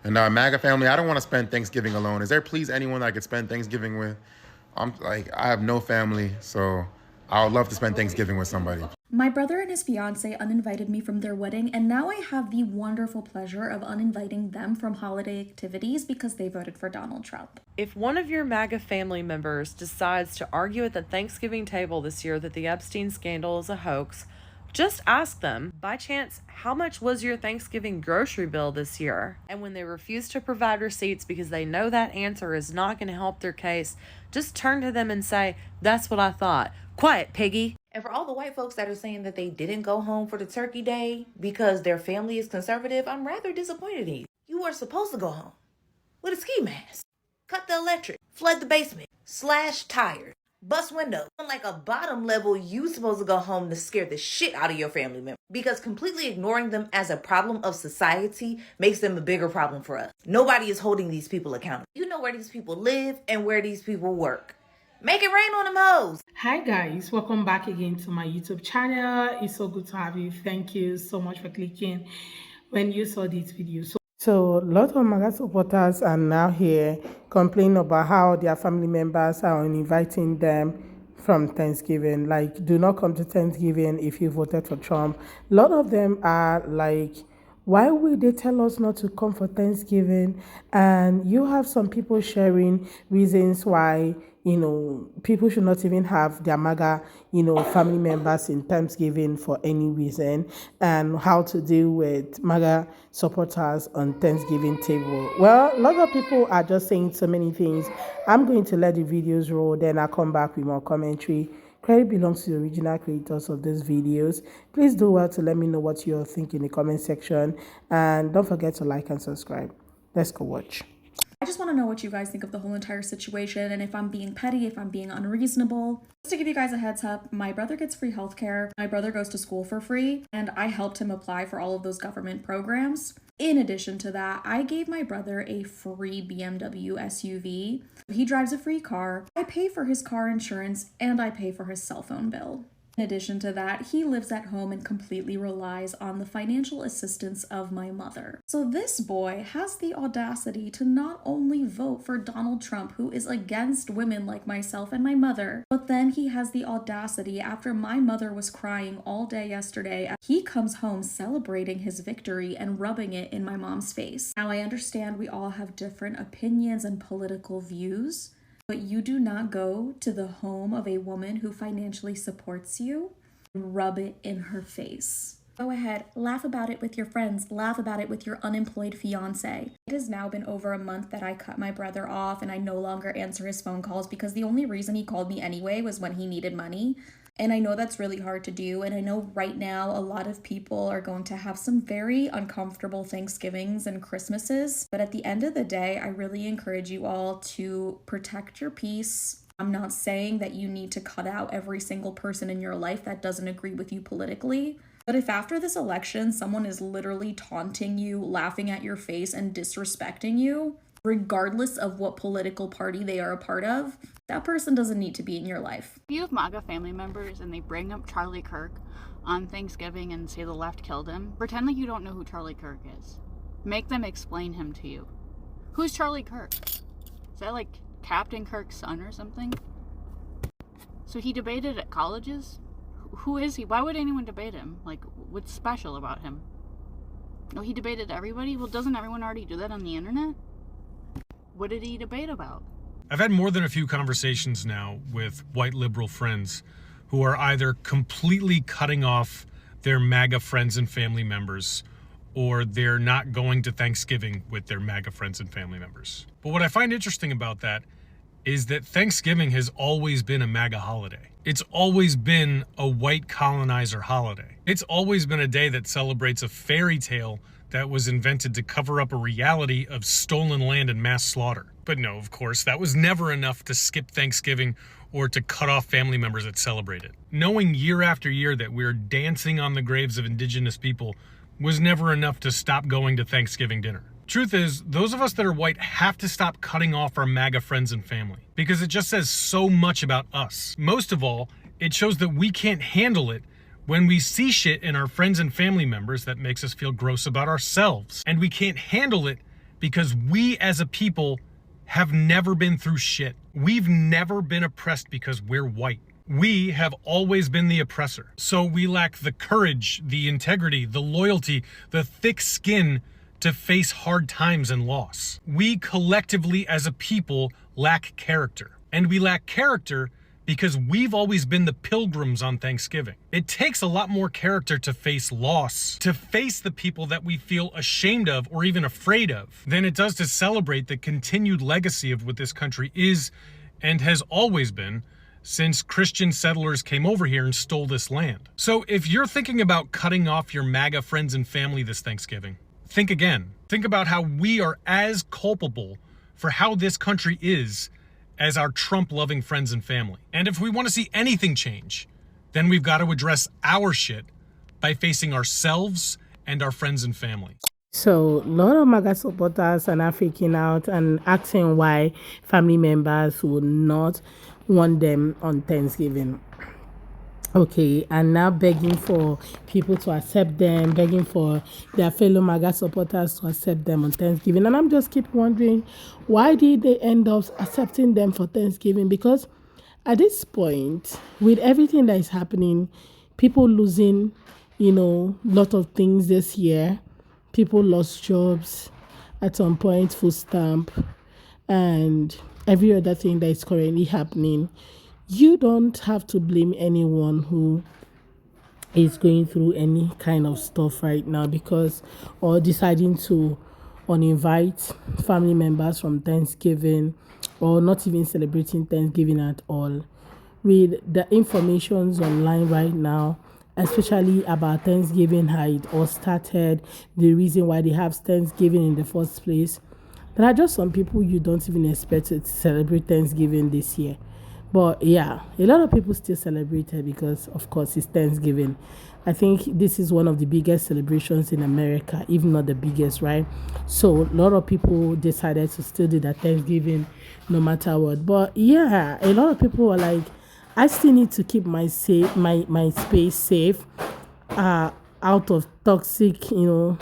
And MAGA family, I don't want to spend Thanksgiving alone. Is there please anyone that I could spend Thanksgiving with? I'm like, I have no family, so I would love to spend Thanksgiving with somebody. My brother and his fiance uninvited me from their wedding, and now I have the wonderful pleasure of uninviting them from holiday activities because they voted for Donald Trump. If one of your MAGA family members decides to argue at the Thanksgiving table this year that the Epstein scandal is a hoax, just ask them, by chance, how much was your Thanksgiving grocery bill this year? And when they refuse to provide receipts because they know that answer is not going to help their case, just turn to them and say, "That's what I thought. Quiet, piggy." And for all the white folks that are saying that they didn't go home for the turkey day because their family is conservative, I'm rather disappointed in you. You were supposed to go home with a ski mask, cut the electric, flood the basement, slash tires, bust windows. On like a bottom level, you supposed to go home to scare the shit out of your family member, because completely ignoring them as a problem of society makes them a bigger problem for us. Nobody is holding these people accountable. You know where these people live and where these people work. Make it rain on them hoes. Hi guys, welcome back again to my YouTube channel. It's so good to have you. Thank you so much for clicking when you saw this video. So a lot of MAGA supporters are now here complaining about how their family members are inviting them from Thanksgiving. Like, do not come to Thanksgiving if you voted for Trump. A lot of them are like, why will they tell us not to come for Thanksgiving? And you have some people sharing reasons why, people should not even have their MAGA, family members in Thanksgiving for any reason, and how to deal with MAGA supporters on Thanksgiving table. Well, a lot of people are just saying so many things. I'm going to let the videos roll, then I'll come back with more commentary. Credit belongs to the original creators of these videos. Please do well to let me know what you think in the comment section, and don't forget to like and subscribe. Let's go watch. I just want to know what you guys think of the whole entire situation, and if I'm being petty, if I'm being unreasonable. Just to give you guys a heads up, my brother gets free healthcare, my brother goes to school for free, and I helped him apply for all of those government programs. In addition to that, I gave my brother a free BMW SUV. He drives a free car, I pay for his car insurance, and I pay for his cell phone bill. In addition to that, he lives at home and completely relies on the financial assistance of my mother. So this boy has the audacity to not only vote for Donald Trump, who is against women like myself and my mother, but then he has the audacity, after my mother was crying all day yesterday, he comes home celebrating his victory and rubbing it in my mom's face. Now, I understand we all have different opinions and political views, but you do not go to the home of a woman who financially supports you and rub it in her face. Go ahead, laugh about it with your friends, laugh about it with your unemployed fiance. It has now been over a month that I cut my brother off and I no longer answer his phone calls because the only reason he called me anyway was when he needed money. And I know that's really hard to do, and I know right now a lot of people are going to have some very uncomfortable Thanksgivings and Christmases, but at the end of the day, I really encourage you all to protect your peace. I'm not saying that you need to cut out every single person in your life that doesn't agree with you politically, but if after this election someone is literally taunting you, laughing at your face, and disrespecting you, regardless of what political party they are a part of, that person doesn't need to be in your life. If you have MAGA family members and they bring up Charlie Kirk on Thanksgiving and say the left killed him, pretend like you don't know who Charlie Kirk is. Make them explain him to you. Who's Charlie Kirk? Is that like Captain Kirk's son or something? So he debated at colleges? Who is he? Why would anyone debate him? Like, what's special about him? No, he debated everybody? Well, doesn't everyone already do that on the internet? What did he debate about? I've had more than a few conversations now with white liberal friends who are either completely cutting off their MAGA friends and family members, or they're not going to Thanksgiving with their MAGA friends and family members. But what I find interesting about that is that Thanksgiving has always been a MAGA holiday. It's always been a white colonizer holiday. It's always been a day that celebrates a fairy tale that was invented to cover up a reality of stolen land and mass slaughter. But no, of course, that was never enough to skip Thanksgiving or to cut off family members that celebrate it. Knowing year after year that we're dancing on the graves of indigenous people was never enough to stop going to Thanksgiving dinner. Truth is, those of us that are white have to stop cutting off our MAGA friends and family, because it just says so much about us. Most of all, it shows that we can't handle it when we see shit in our friends and family members that makes us feel gross about ourselves. And we can't handle it because we as a people have never been through shit. We've never been oppressed because we're white. We have always been the oppressor. So we lack the courage, the integrity, the loyalty, the thick skin to face hard times and loss. We collectively as a people lack character. And we lack character because we've always been the pilgrims on Thanksgiving. It takes a lot more character to face loss, to face the people that we feel ashamed of or even afraid of, than it does to celebrate the continued legacy of what this country is and has always been since Christian settlers came over here and stole this land. So if you're thinking about cutting off your MAGA friends and family this Thanksgiving, think again. Think about how we are as culpable for how this country is as our Trump-loving friends and family. And if we want to see anything change, then we've got to address our shit by facing ourselves and our friends and family. So, a lot of MAGA supporters are now freaking out and asking why family members would not want them on Thanksgiving. Okay, and now begging for people to accept them, begging for their fellow MAGA supporters to accept them on Thanksgiving. And I'm just keep wondering, why did they end up accepting them for Thanksgiving? Because at this point, with everything that is happening, people losing, lot of things this year, people lost jobs at some point, food stamp, and every other thing that is currently happening. You don't have to blame anyone who is going through any kind of stuff right now or deciding to uninvite family members from Thanksgiving or not even celebrating Thanksgiving at all. With the informations online right now, especially about Thanksgiving, how it all started, the reason why they have Thanksgiving in the first place, there are just some people you don't even expect to celebrate Thanksgiving this year. But yeah, a lot of people still celebrate it because, of course, it's Thanksgiving. I think this is one of the biggest celebrations in America, if not the biggest, right? So a lot of people decided to still do that Thanksgiving no matter what. But yeah, a lot of people are like, I still need to keep my space safe out of toxic, people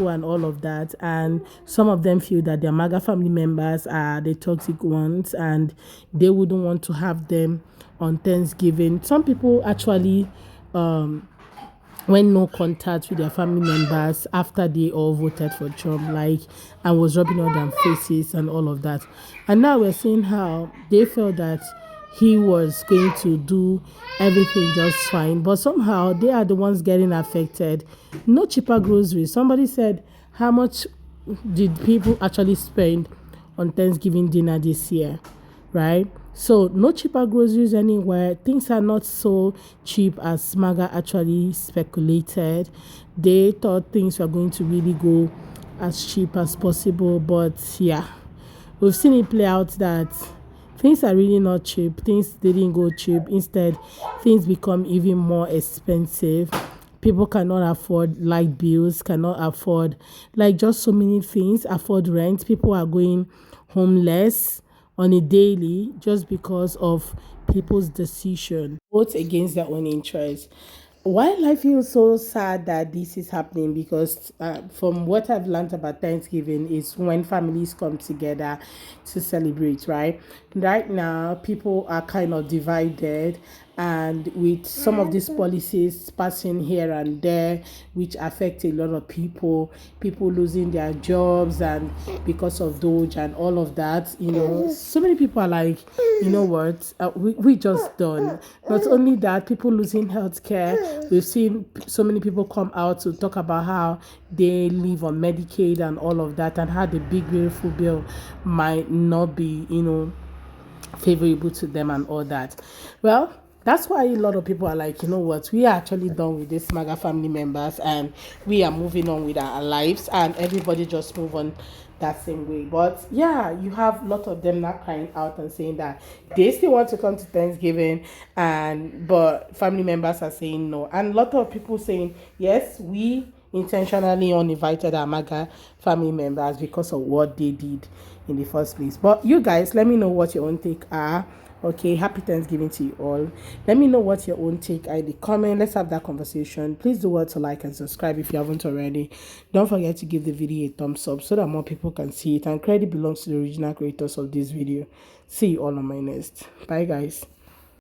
and all of that. And some of them feel that their MAGA family members are the toxic ones and they wouldn't want to have them on Thanksgiving. Some people actually went no contact with their family members after they all voted for Trump, and was rubbing on their faces and all of that. And now we're seeing how they felt that he was going to do everything just fine, but somehow they are the ones getting affected. No cheaper groceries. Somebody said, how much did people actually spend on Thanksgiving dinner this year, right? So no cheaper groceries anywhere. Things are not so cheap as MAGA actually speculated. They thought things were going to really go as cheap as possible, but yeah, we've seen it play out that things are really not cheap. Things didn't go cheap. Instead, things become even more expensive. People cannot afford light bills, cannot afford just so many things, afford rent. People are going homeless on a daily just because of people's decision, vote against their own interests. While I feel so sad that this is happening, because from what I've learned about Thanksgiving is when families come together to celebrate, right? Right now, people are kind of divided, and with some of these policies passing here and there, which affect a lot of people losing their jobs, and because of Doge and all of that, so many people are like, what, we just done. Not only that, people losing healthcare. We've seen so many people come out to talk about how they live on Medicaid and all of that, and how the big beautiful bill might not be, favorable to them and all that. Well, that's why a lot of people are like, what, we are actually done with this MAGA family members and we are moving on with our lives, and everybody just move on that same way. But yeah, you have a lot of them now crying out and saying that they still want to come to Thanksgiving, but family members are saying no. And a lot of people saying, yes, we intentionally uninvited our MAGA family members because of what they did in the first place. But you guys, let me know what your own take are Okay, happy Thanksgiving to you all. Let me know what your own take are in the comment. Let's have that conversation. Please do well to like and subscribe if you haven't already. Don't forget to give the video a thumbs up so that more people can see it, and credit belongs to the original creators of this video. See you all on my next. Bye guys.